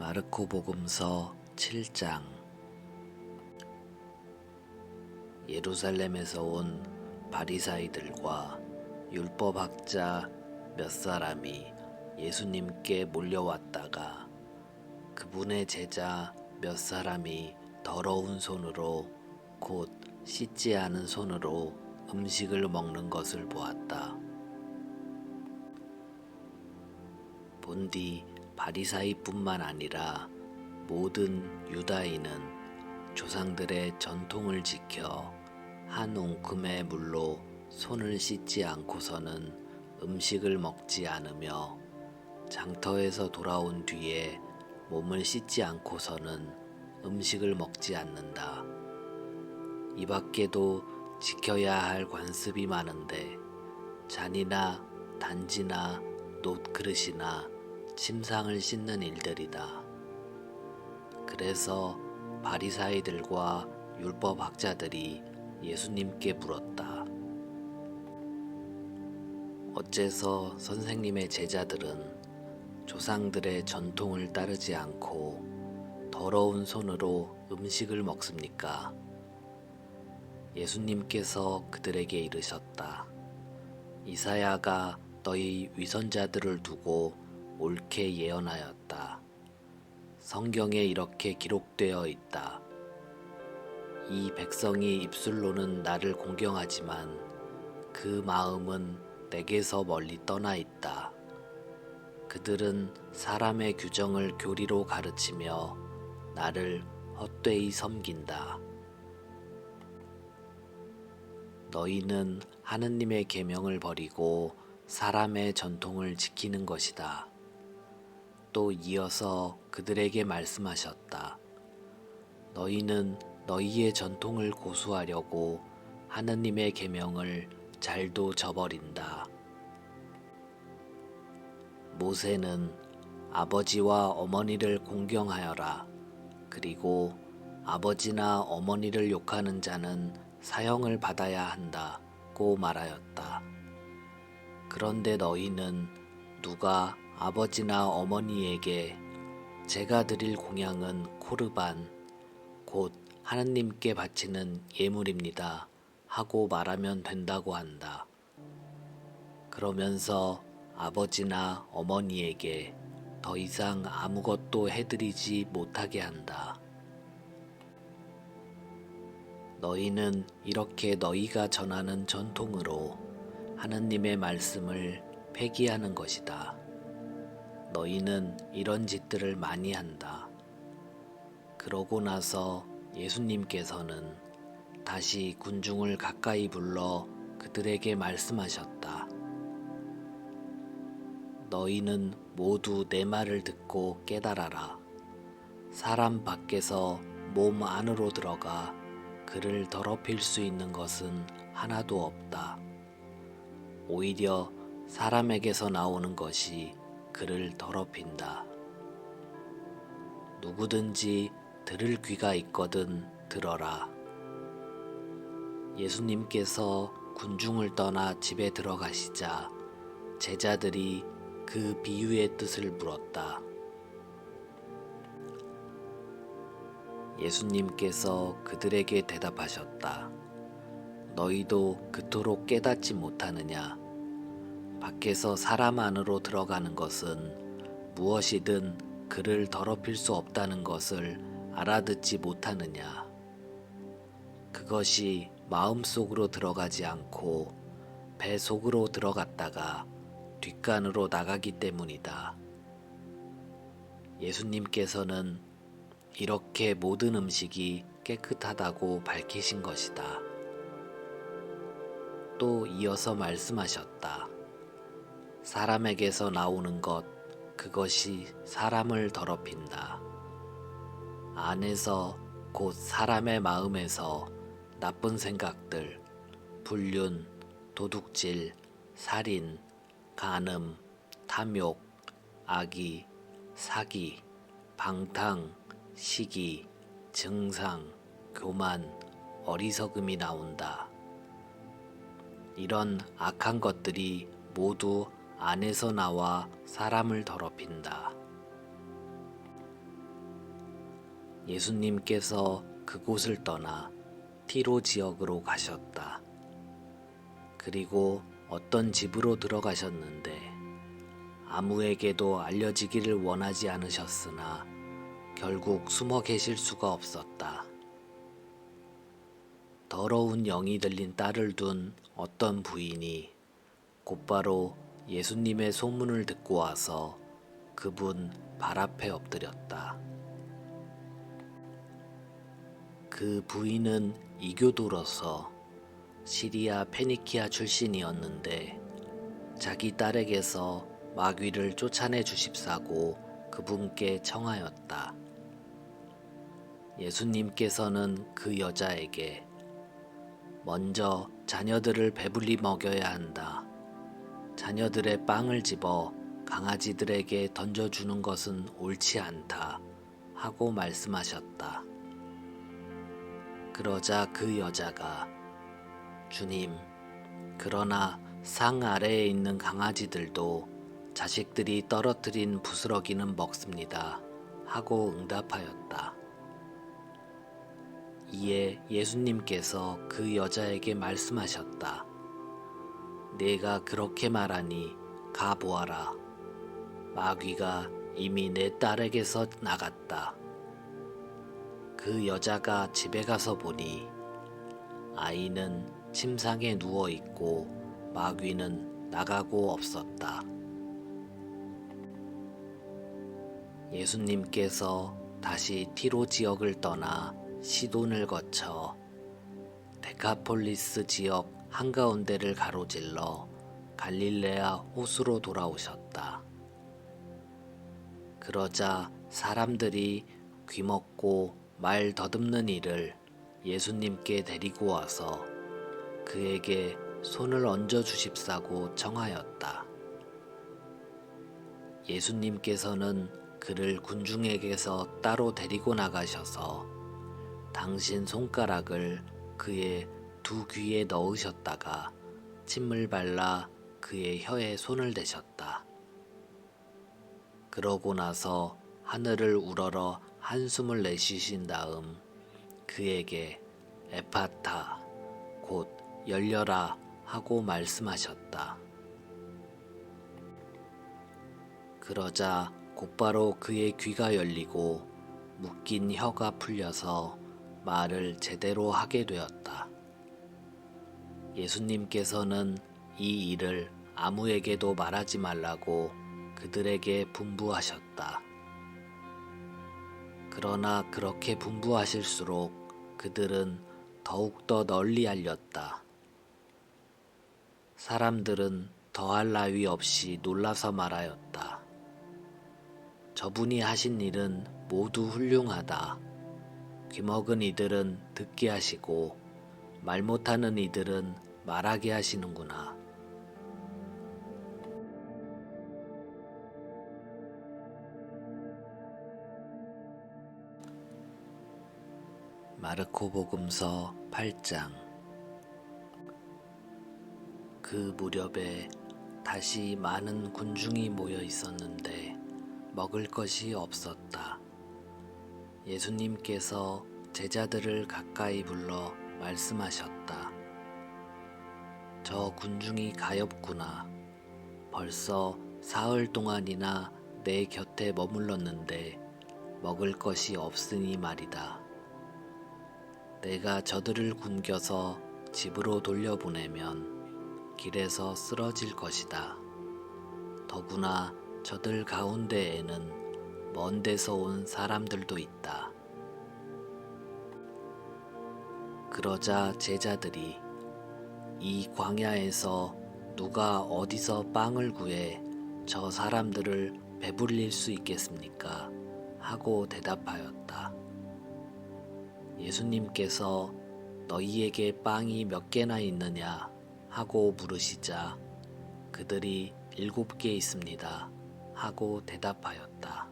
마르코복음서 7장. 예루살렘에서 온 바리사이들과 율법학자 몇 사람이 예수님께 몰려왔다가 그분의 제자 몇 사람이 더러운 손으로 곧 씻지 않은 손으로 음식을 먹는 것을 보았다. 본디 바리사이뿐만 아니라 모든 유다인은 조상들의 전통을 지켜 한 웅큼의 물로 손을 씻지 않고서는 음식을 먹지 않으며 장터에서 돌아온 뒤에 몸을 씻지 않고서는 음식을 먹지 않는다. 이 밖에도 지켜야 할 관습이 많은데 잔이나 단지나 놋그릇이나 침상을 씻는 일들이다. 그래서 바리사이들과 율법학자들이 예수님께 물었다. 어째서 선생님의 제자들은 조상들의 전통을 따르지 않고 더러운 손으로 음식을 먹습니까? 예수님께서 그들에게 이르셨다. 이사야가 너희 위선자들을 두고 옳게 예언하였다. 성경에 이렇게 기록되어 있다. 이 백성이 입술로는 나를 공경하지만 그 마음은 내게서 멀리 떠나 있다. 그들은 사람의 규정을 교리로 가르치며 나를 헛되이 섬긴다. 너희는 하느님의 계명을 버리고 사람의 전통을 지키는 것이다. 또 이어서 그들에게 말씀하셨다. 너희는 너희의 전통을 고수하려고 하느님의 계명을 잘도 저버린다. 모세는 아버지와 어머니를 공경하여라. 그리고 아버지나 어머니를 욕하는 자는 사형을 받아야 한다고 말하였다. 그런데 너희는 누가 아버지나 어머니에게 제가 드릴 공양은 코르반, 곧 하느님께 바치는 예물입니다 하고 말하면 된다고 한다. 그러면서 아버지나 어머니에게 더 이상 아무것도 해드리지 못하게 한다. 너희는 이렇게 너희가 전하는 전통으로 하느님의 말씀을 폐기하는 것이다. 너희는 이런 짓들을 많이 한다. 그러고 나서 예수님께서는 다시 군중을 가까이 불러 그들에게 말씀하셨다. 너희는 모두 내 말을 듣고 깨달아라. 사람 밖에서 몸 안으로 들어가 그를 더럽힐 수 있는 것은 하나도 없다. 오히려 사람에게서 나오는 것이 그를 더럽힌다. 누구든지 들을 귀가 있거든 들어라. 예수님께서 군중을 떠나 집에 들어가시자 제자들이 그 비유의 뜻을 물었다. 예수님께서 그들에게 대답하셨다. 너희도 그토록 깨닫지 못하느냐? 밖에서 사람 안으로 들어가는 것은 무엇이든 그를 더럽힐 수 없다는 것을 알아듣지 못하느냐? 그것이 마음속으로 들어가지 않고 배 속으로 들어갔다가 뒷간으로 나가기 때문이다. 예수님께서는 이렇게 모든 음식이 깨끗하다고 밝히신 것이다. 또 이어서 말씀하셨다. 사람에게서 나오는 것, 그것이 사람을 더럽힌다. 안에서 곧 사람의 마음에서 나쁜 생각들, 불륜, 도둑질, 살인, 간음, 탐욕, 악의, 사기, 방탕, 시기, 증상, 교만, 어리석음이 나온다. 이런 악한 것들이 모두 안에서 나와 사람을 더럽힌다. 예수님께서 그곳을 떠나 티로 지역으로 가셨다. 그리고 어떤 집으로 들어가셨는데 아무에게도 알려지기를 원하지 않으셨으나 결국 숨어 계실 수가 없었다. 더러운 영이 들린 딸을 둔 어떤 부인이 곧바로 예수님의 소문을 듣고 와서 그분 발 앞에 엎드렸다. 그 부인은 이교도로서 시리아 페니키아 출신이었는데 자기 딸에게서 마귀를 쫓아내 주십사고 그분께 청하였다. 예수님께서는 그 여자에게 먼저 자녀들을 배불리 먹여야 한다. 자녀들의 빵을 집어 강아지들에게 던져주는 것은 옳지 않다. 하고 말씀하셨다. 그러자 그 여자가 주님, 그러나 상 아래에 있는 강아지들도 자식들이 떨어뜨린 부스러기는 먹습니다. 하고 응답하였다. 이에 예수님께서 그 여자에게 말씀하셨다. 네가 그렇게 말하니 가보아라. 마귀가 이미 내 딸에게서 나갔다. 그 여자가 집에 가서 보니 아이는 침상에 누워 있고 마귀는 나가고 없었다. 예수님께서 다시 티로 지역을 떠나 시돈을 거쳐 데카폴리스 지역 한가운데를 가로질러 갈릴레아 호수로 돌아오셨다. 그러자 사람들이 귀먹고 말 더듬는 이를 예수님께 데리고 와서 그에게 손을 얹어 주십사고 청하였다. 예수님께서는 그를 군중에게서 따로 데리고 나가셔서 당신 손가락을 그의 두 귀에 넣으셨다가 침을 발라 그의 혀에 손을 대셨다. 그러고 나서 하늘을 우러러 한숨을 내쉬신 다음 그에게 에파타, 곧 열려라 하고 말씀하셨다. 그러자 곧바로 그의 귀가 열리고 묶인 혀가 풀려서 말을 제대로 하게 되었다. 예수님께서는 이 일을 아무에게도 말하지 말라고 그들에게 분부하셨다. 그러나 그렇게 분부하실수록 그들은 더욱더 널리 알렸다. 사람들은 더할 나위 없이 놀라서 말하였다. 저분이 하신 일은 모두 훌륭하다. 귀먹은 이들은 듣게 하시고 말 못하는 이들은 말하게 하시는구나. 마르코 복음서 8장. 그 무렵에 다시 많은 군중이 모여 있었는데 먹을 것이 없었다. 예수님께서 제자들을 가까이 불러 말씀하셨다. 저 군중이 가엾구나. 벌써 사흘 동안이나 내 곁에 머물렀는데 먹을 것이 없으니 말이다. 내가 저들을 굶겨서 집으로 돌려보내면 길에서 쓰러질 것이다. 더구나 저들 가운데에는 먼 데서 온 사람들도 있다. 그러자 제자들이 이 광야에서 누가 어디서 빵을 구해 저 사람들을 배불릴 수 있겠습니까? 하고 대답하였다. 예수님께서 너희에게 빵이 몇 개나 있느냐 하고 물으시자 그들이 7개 있습니다 하고 대답하였다.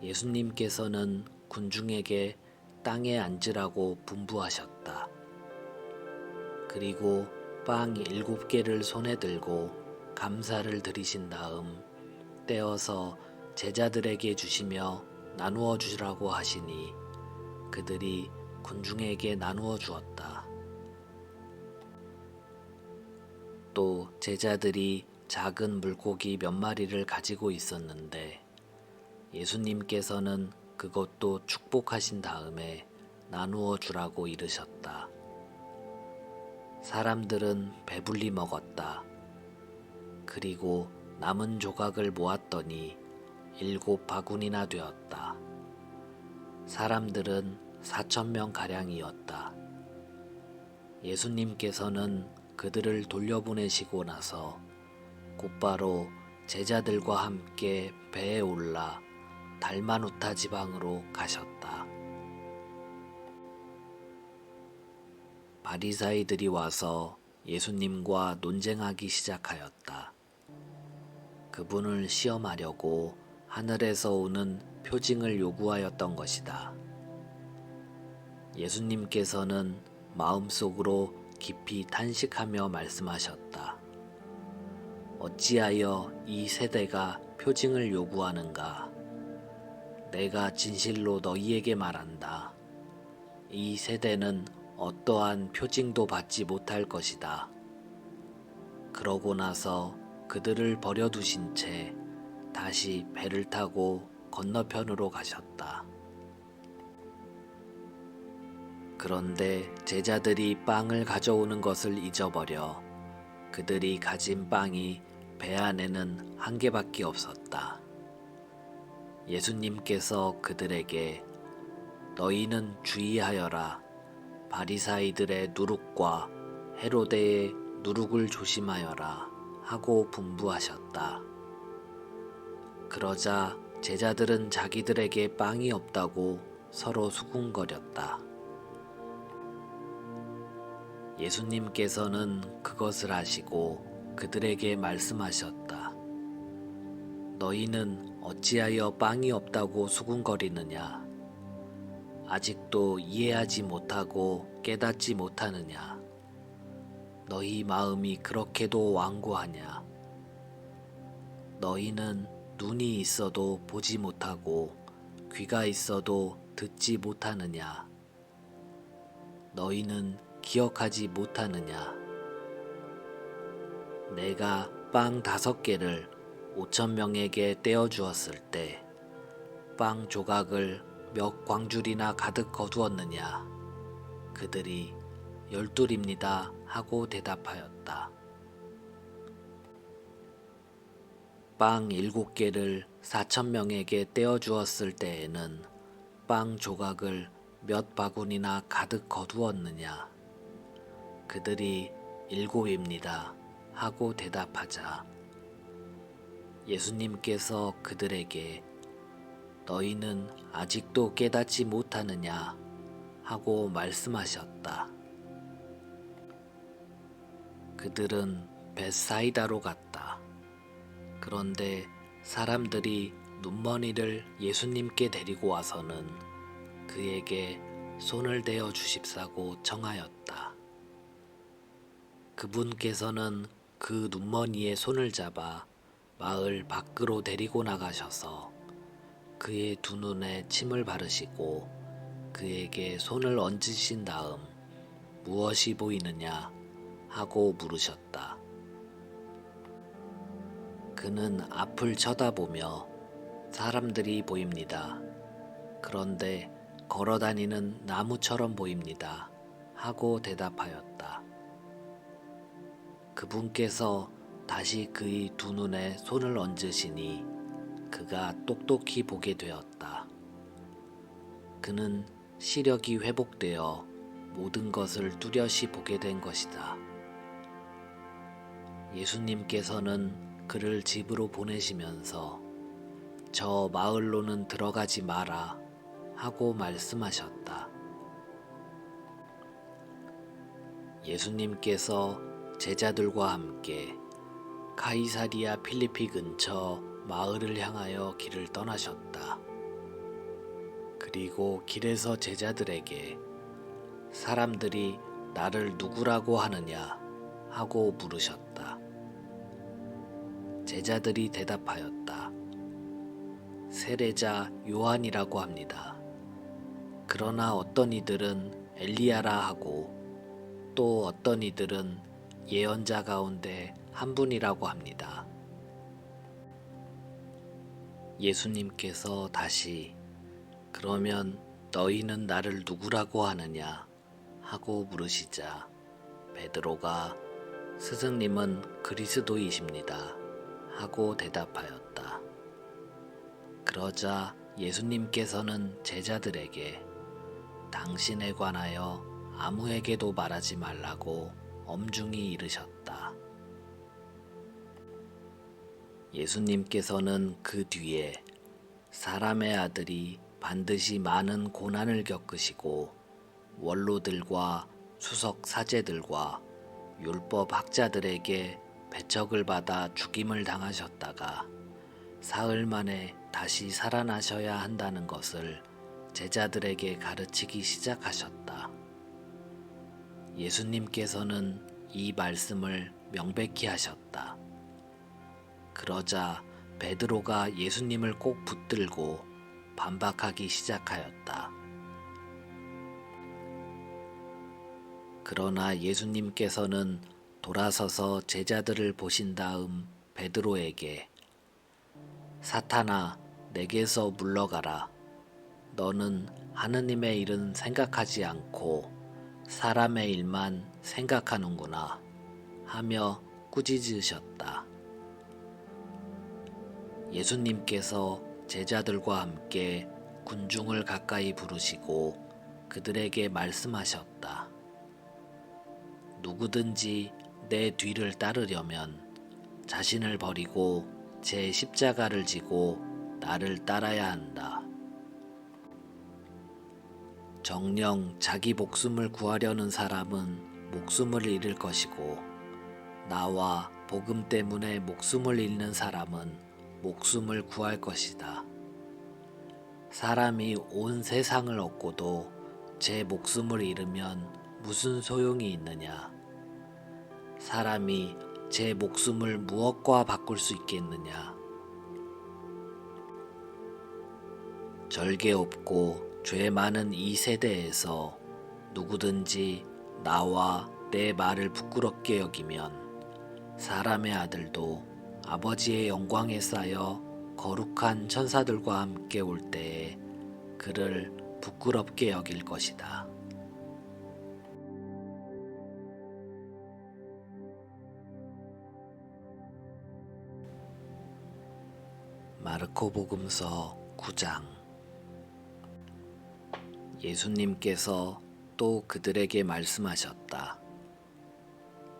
예수님께서는 군중에게 땅에 앉으라고 분부하셨다. 그리고 빵 7개를 손에 들고 감사를 드리신 다음 떼어서 제자들에게 주시며 나누어 주라고 하시니 그들이 군중에게 나누어 주었다. 또 제자들이 작은 물고기 몇 마리를 가지고 있었는데 예수님께서는 그것도 축복하신 다음에 나누어 주라고 이르셨다. 사람들은 배불리 먹었다. 그리고 남은 조각을 모았더니 7바구니나 되었다. 사람들은 4,000명 가량이었다. 예수님께서는 그들을 돌려보내시고 나서 곧바로 제자들과 함께 배에 올라 달마누타 지방으로 가셨다. 바리사이들이 와서 예수님과 논쟁하기 시작하였다. 그분을 시험하려고 하늘에서 오는 표징을 요구하였던 것이다. 예수님께서는 마음속으로 깊이 탄식하며 말씀하셨다. 어찌하여 이 세대가 표징을 요구하는가? 내가 진실로 너희에게 말한다. 이 세대는 어떠한 표징도 받지 못할 것이다. 그러고 나서 그들을 버려두신 채 다시 배를 타고 건너편으로 가셨다. 그런데 제자들이 빵을 가져오는 것을 잊어버려 그들이 가진 빵이 배 안에는 한 개밖에 없었다. 예수님께서 그들에게 너희는 주의하여라. 바리사이들의 누룩과 헤로데의 누룩을 조심하여라 하고 분부하셨다. 그러자 제자들은 자기들에게 빵이 없다고 서로 수군거렸다. 예수님께서는 그것을 아시고 그들에게 말씀하셨다. 너희는 어찌하여 빵이 없다고 수군거리느냐? 아직도 이해하지 못하고 깨닫지 못하느냐? 너희 마음이 그렇게도 완고하냐? 너희는 눈이 있어도 보지 못하고 귀가 있어도 듣지 못하느냐? 너희는 기억하지 못하느냐? 내가 빵 5개를 5,000명에게 떼어주었을 때 빵 조각을 몇 광줄이나 가득 거두었느냐? 그들이 12입니다 하고 대답하였다. 빵 7개를 4,000명에게 떼어주었을 때에는 빵 조각을 몇 바구니나 가득 거두었느냐? 그들이 7입니다 하고 대답하자 예수님께서 그들에게 너희는 아직도 깨닫지 못하느냐 하고 말씀하셨다. 그들은 벳사이다로 갔다. 그런데 사람들이 눈머니를 예수님께 데리고 와서는 그에게 손을 대어 주십사고 청하였다. 그분께서는 그 눈머니에 손을 잡아 마을 밖으로 데리고 나가셔서 그의 두 눈에 침을 바르시고 그에게 손을 얹으신 다음 무엇이 보이느냐 하고 물으셨다. 그는 앞을 쳐다보며 사람들이 보입니다. 그런데 걸어다니는 나무처럼 보입니다 하고 대답하였다. 그분께서 다시 그의 두 눈에 손을 얹으시니 그가 똑똑히 보게 되었다. 그는 시력이 회복되어 모든 것을 뚜렷이 보게 된 것이다. 예수님께서는 그를 집으로 보내시면서 저 마을로는 들어가지 마라 하고 말씀하셨다. 예수님께서 제자들과 함께 카이사리아 필리피 근처 마을을 향하여 길을 떠나셨다. 그리고 길에서 제자들에게 사람들이 나를 누구라고 하느냐 하고 물으셨다. 제자들이 대답하였다. 세례자 요한이라고 합니다. 그러나 어떤 이들은 엘리야라 하고 또 어떤 이들은 예언자 가운데 한 분이라고 합니다. 예수님께서 다시 그러면 너희는 나를 누구라고 하느냐 하고 물으시자 베드로가 스승님은 그리스도이십니다 하고 대답하였다. 그러자 예수님께서는 제자들에게 당신에 관하여 아무에게도 말하지 말라고 엄중히 이르셨다. 예수님께서는 그 뒤에 사람의 아들이 반드시 많은 고난을 겪으시고 원로들과 수석 사제들과 율법 학자들에게 배척을 받아 죽임을 당하셨다가 사흘 만에 다시 살아나셔야 한다는 것을 제자들에게 가르치기 시작하셨다. 예수님께서는 이 말씀을 명백히 하셨다. 그러자 베드로가 예수님을 꼭 붙들고 반박하기 시작하였다. 그러나 예수님께서는 돌아서서 제자들을 보신 다음 베드로에게 사탄아, 내게서 물러가라. 너는 하느님의 일은 생각하지 않고 사람의 일만 생각하는구나 하며 꾸짖으셨다. 예수님께서 제자들과 함께 군중을 가까이 부르시고 그들에게 말씀하셨다. 누구든지 내 뒤를 따르려면 자신을 버리고 제 십자가를 지고 나를 따라야 한다. 정녕 자기 목숨을 구하려는 사람은 목숨을 잃을 것이고 나와 복음 때문에 목숨을 잃는 사람은 목숨을 구할 것이다. 사람이 온 세상을 얻고도 제 목숨을 잃으면 무슨 소용이 있느냐? 사람이 제 목숨을 무엇과 바꿀 수 있겠느냐? 절개 없고 죄 많은 이 세대에서 누구든지 나와 내 말을 부끄럽게 여기면 사람의 아들도 아버지의 영광에 쌓여 거룩한 천사들과 함께 올 때에 그를 부끄럽게 여길 것이다. 마르코복음서 9장. 예수님께서 또 그들에게 말씀하셨다.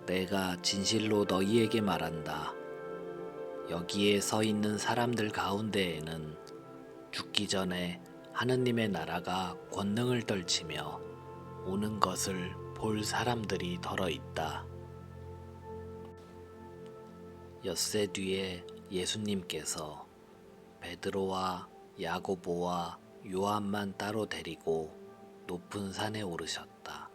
내가 진실로 너희에게 말한다. 여기에 서 있는 사람들 가운데에는 죽기 전에 하느님의 나라가 권능을 떨치며 오는 것을 볼 사람들이 더러 있다. 엿새 뒤에 예수님께서 베드로와 야고보와 요한만 따로 데리고 높은 산에 오르셨다.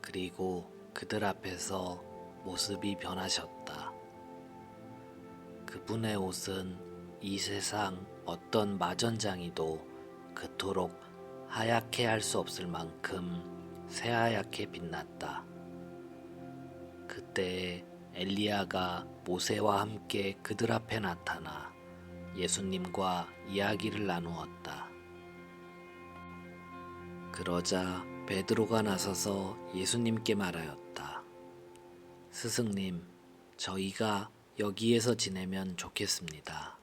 그리고 그들 앞에서 모습이 변하셨다. 그분의 옷은 이 세상 어떤 마전장이도 그토록 하얗게 할 수 없을 만큼 새하얗게 빛났다. 그때에 엘리야가 모세와 함께 그들 앞에 나타나 예수님과 이야기를 나누었다. 그러자 베드로가 나서서 예수님께 말하였다. 스승님, 저희가 여기에서 지내면 좋겠습니다.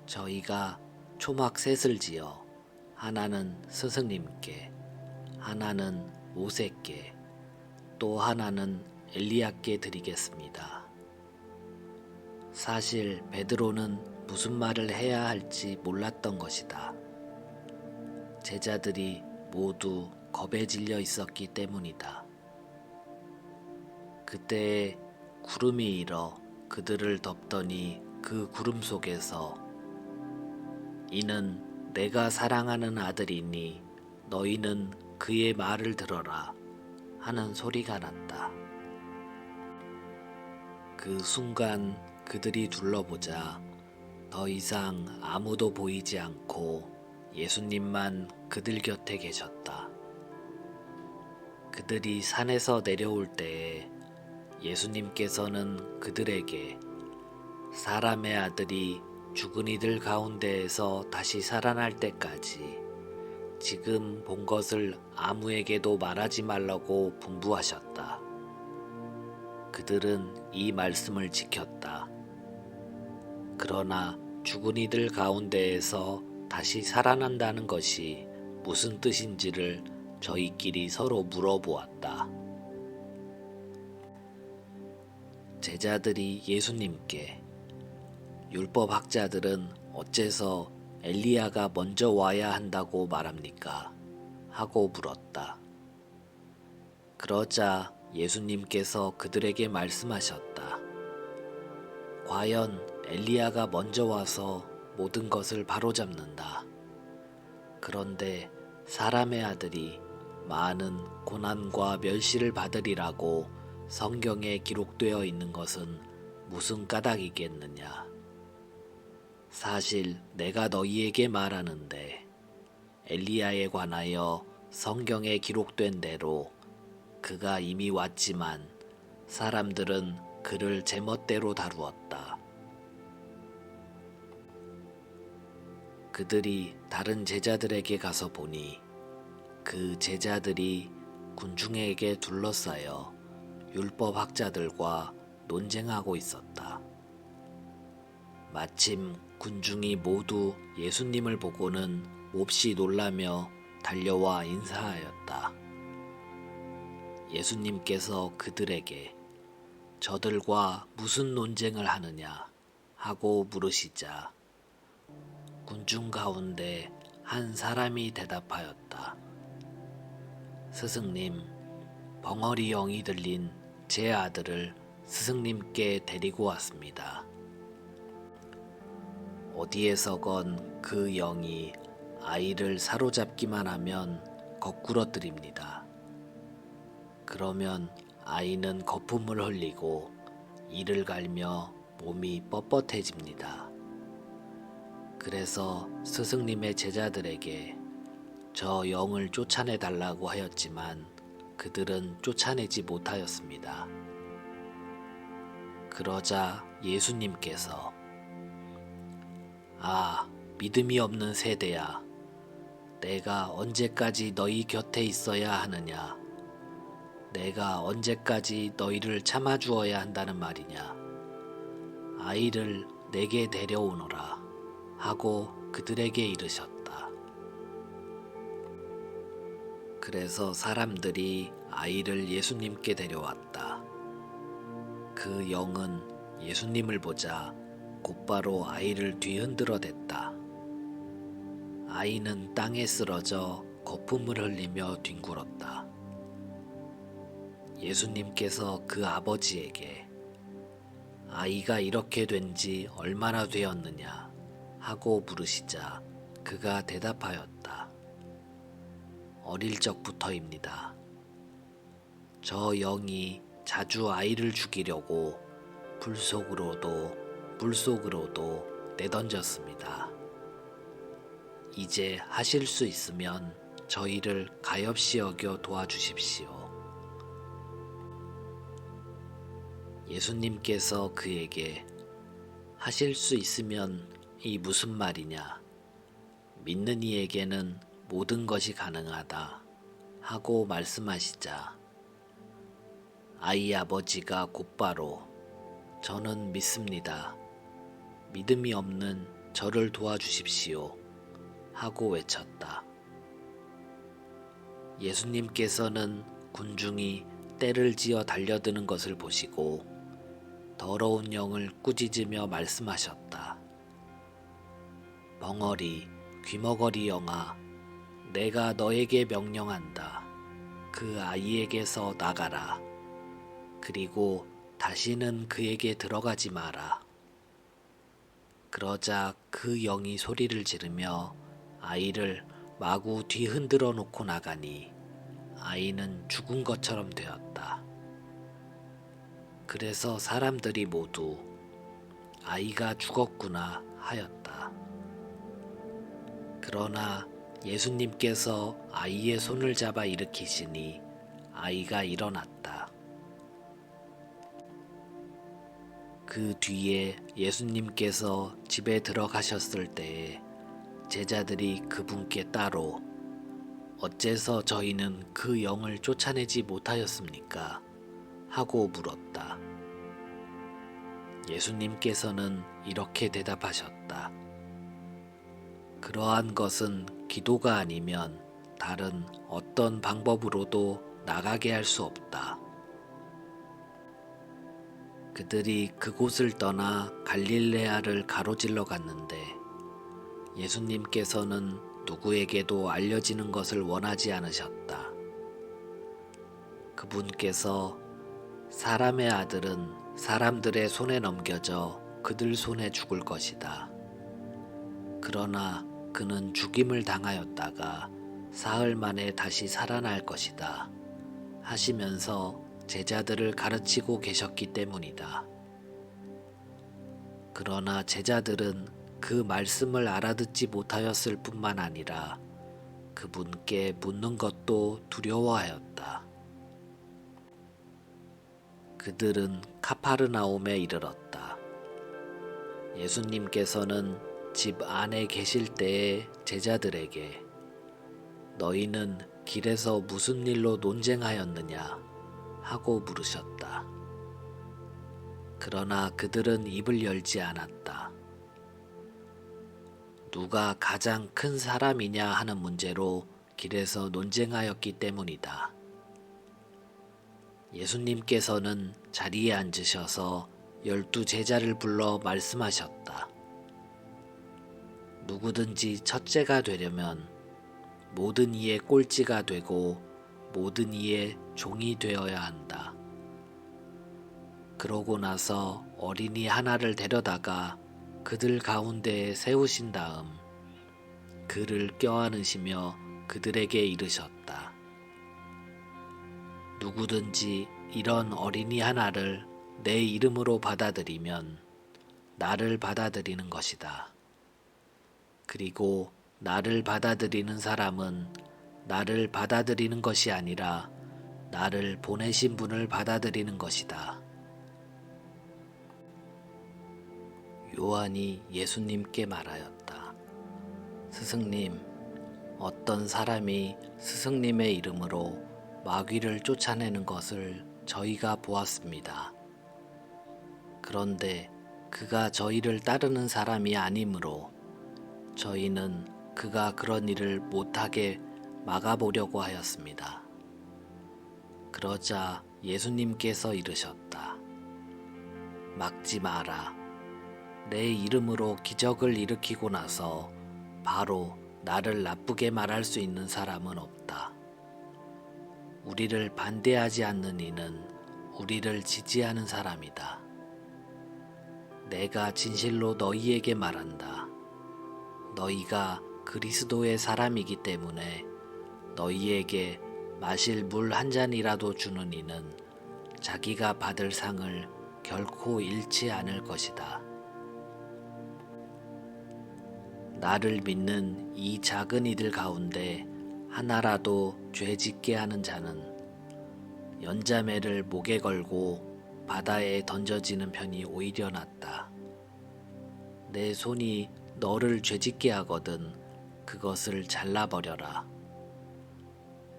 저희가 초막 셋을 지어 하나는 스승님께, 하나는 모세께, 또 하나는 엘리야께 드리겠습니다. 사실 베드로는 무슨 말을 해야 할지 몰랐던 것이다. 제자들이 모두 겁에 질려 있었기 때문이다. 그때에 구름이 일어 그들을 덮더니 그 구름 속에서 이는 내가 사랑하는 아들이니 너희는 그의 말을 들어라 하는 소리가 났다. 그 순간 그들이 둘러보자 더 이상 아무도 보이지 않고 예수님만 그들 곁에 계셨다. 그들이 산에서 내려올 때에 예수님께서는 그들에게 사람의 아들이 죽은 이들 가운데에서 다시 살아날 때까지 지금 본 것을 아무에게도 말하지 말라고 분부하셨다. 그들은 이 말씀을 지켰다. 그러나 죽은 이들 가운데에서 다시 살아난다는 것이 무슨 뜻인지를 저희끼리 서로 물어보았다. 제자들이 예수님께 율법학자들은 어째서 엘리야가 먼저 와야 한다고 말합니까? 하고 물었다. 그러자 예수님께서 그들에게 말씀하셨다. 과연 엘리야가 먼저 와서 모든 것을 바로잡는다. 그런데 사람의 아들이 많은 고난과 멸시를 받으리라고 성경에 기록되어 있는 것은 무슨 까닭이겠느냐? 사실 내가 너희에게 말하는데 엘리야에 관하여 성경에 기록된 대로 그가 이미 왔지만 사람들은 그를 제멋대로 다루었다. 그들이 다른 제자들에게 가서 보니 그 제자들이 군중에게 둘러싸여 율법학자들과 논쟁하고 있었다. 마침 군중이 모두 예수님을 보고는 몹시 놀라며 달려와 인사하였다. 예수님께서 그들에게 저들과 무슨 논쟁을 하느냐 하고 물으시자 군중 가운데 한 사람이 대답하였다. 스승님, 벙어리 영이 들린 제 아들을 스승님께 데리고 왔습니다. 어디에서건 그 영이 아이를 사로잡기만 하면 거꾸러뜨립니다. 그러면 아이는 거품을 흘리고 이를 갈며 몸이 뻣뻣해집니다. 그래서 스승님의 제자들에게 저 영을 쫓아내 달라고 하였지만 그들은 쫓아내지 못하였습니다. 그러자 예수님께서 믿음이 없는 세대야, 내가 언제까지 너희 곁에 있어야 하느냐? 내가 언제까지 너희를 참아주어야 한다는 말이냐? 아이를 내게 데려오너라 하고 그들에게 이르셨다. 그래서 사람들이 아이를 예수님께 데려왔다. 그 영은 예수님을 보자 곧바로 아이를 뒤흔들어 댔다. 아이는 땅에 쓰러져 거품을 흘리며 뒹굴었다. 예수님께서 그 아버지에게 아이가 이렇게 된 지 얼마나 되었느냐 하고 물으시자 그가 대답하였다. 어릴 적부터입니다. 저 영이 자주 아이를 죽이려고 불 속으로도 물속으로도 내던졌습니다. 이제 하실 수 있으면 저희를 가엾이 여겨 도와주십시오. 예수님께서 그에게 하실 수 있으면 이 무슨 말이냐? 믿는 이에게는 모든 것이 가능하다 하고 말씀하시자 아이 아버지가 곧바로 저는 믿습니다. 믿음이 없는 저를 도와주십시오 하고 외쳤다. 예수님께서는 군중이 떼를 지어 달려드는 것을 보시고 더러운 영을 꾸짖으며 말씀하셨다. 벙어리, 귀머거리 영아, 내가 너에게 명령한다. 그 아이에게서 나가라. 그리고 다시는 그에게 들어가지 마라. 그러자 그 영이 소리를 지르며 아이를 마구 뒤흔들어 놓고 나가니 아이는 죽은 것처럼 되었다. 그래서 사람들이 모두 아이가 죽었구나 하였다. 그러나 예수님께서 아이의 손을 잡아 일으키시니 아이가 일어났다. 그 뒤에 예수님께서 집에 들어가셨을 때에 제자들이 그분께 따로 어째서 저희는 그 영을 쫓아내지 못하였습니까? 하고 물었다. 예수님께서는 이렇게 대답하셨다. 그러한 것은 기도가 아니면 다른 어떤 방법으로도 나가게 할 수 없다. 그들이 그곳을 떠나 갈릴레아를 가로질러 갔는데 예수님께서는 누구에게도 알려지는 것을 원하지 않으셨다. 그분께서 사람의 아들은 사람들의 손에 넘겨져 그들 손에 죽을 것이다. 그러나 그는 죽임을 당하였다가 사흘 만에 다시 살아날 것이다. 하시면서 제자들을 가르치고 계셨기 때문이다. 그러나 제자들은 그 말씀을 알아듣지 못하였을 뿐만 아니라 그분께 묻는 것도 두려워하였다. 그들은 카파르나움에 이르렀다. 예수님께서는 집 안에 계실 때에 제자들에게 너희는 길에서 무슨 일로 논쟁하였느냐 하고 물으셨다. 그러나 그들은 입을 열지 않았다. 누가 가장 큰 사람이냐 하는 문제로 길에서 논쟁하였기 때문이다. 예수님께서는 자리에 앉으셔서 12 제자를 불러 말씀하셨다. 누구든지 첫째가 되려면 모든 이의 꼴찌가 되고 모든 이의 종이 되어야 한다. 그러고 나서 어린이 하나를 데려다가 그들 가운데에 세우신 다음 그를 껴안으시며 그들에게 이르셨다. 누구든지 이런 어린이 하나를 내 이름으로 받아들이면 나를 받아들이는 것이다. 그리고 나를 받아들이는 사람은 나를 받아들이는 것이 아니라 나를 보내신 분을 받아들이는 것이다. 요한이 예수님께 말하였다. 스승님, 어떤 사람이 스승님의 이름으로 마귀를 쫓아내는 것을 저희가 보았습니다. 그런데 그가 저희를 따르는 사람이 아니므로 저희는 그가 그런 일을 못하게 막아보려고 하였습니다. 그러자 예수님께서 이르셨다. 막지 마라. 내 이름으로 기적을 일으키고 나서 바로 나를 나쁘게 말할 수 있는 사람은 없다. 우리를 반대하지 않는 이는 우리를 지지하는 사람이다. 내가 진실로 너희에게 말한다. 너희가 그리스도의 사람이기 때문에 너희에게 마실 물 한 잔이라도 주는 이는 자기가 받을 상을 결코 잃지 않을 것이다. 나를 믿는 이 작은 이들 가운데 하나라도 죄짓게 하는 자는 연자매를 목에 걸고 바다에 던져지는 편이 오히려 낫다. 내 손이 너를 죄짓게 하거든 그것을 잘라버려라.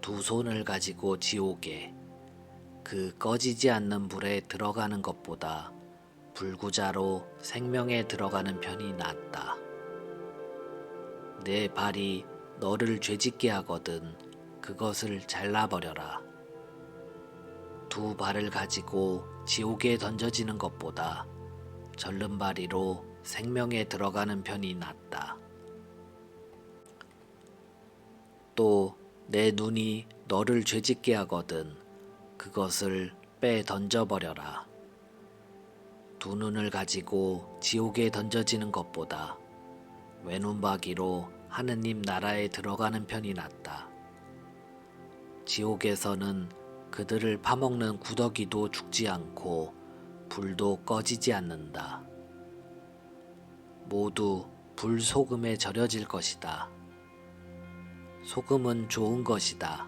두 손을 가지고 지옥에 그 꺼지지 않는 불에 들어가는 것보다 불구자로 생명에 들어가는 편이 낫다. 내 발이 너를 죄짓게 하거든 그것을 잘라버려라. 두 발을 가지고 지옥에 던져지는 것보다 절름발이로 생명에 들어가는 편이 낫다. 또 내 눈이 너를 죄짓게 하거든 그것을 빼 던져버려라. 두 눈을 가지고 지옥에 던져지는 것보다 외눈박이로 하느님 나라에 들어가는 편이 낫다. 지옥에서는 그들을 파먹는 구더기도 죽지 않고 불도 꺼지지 않는다. 모두 불소금에 절여질 것이다. 소금은 좋은 것이다.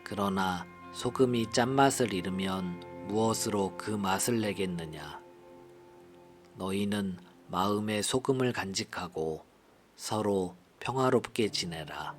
그러나 소금이 짠맛을 잃으면 무엇으로 그 맛을 내겠느냐? 너희는 마음에 소금을 간직하고 서로 평화롭게 지내라.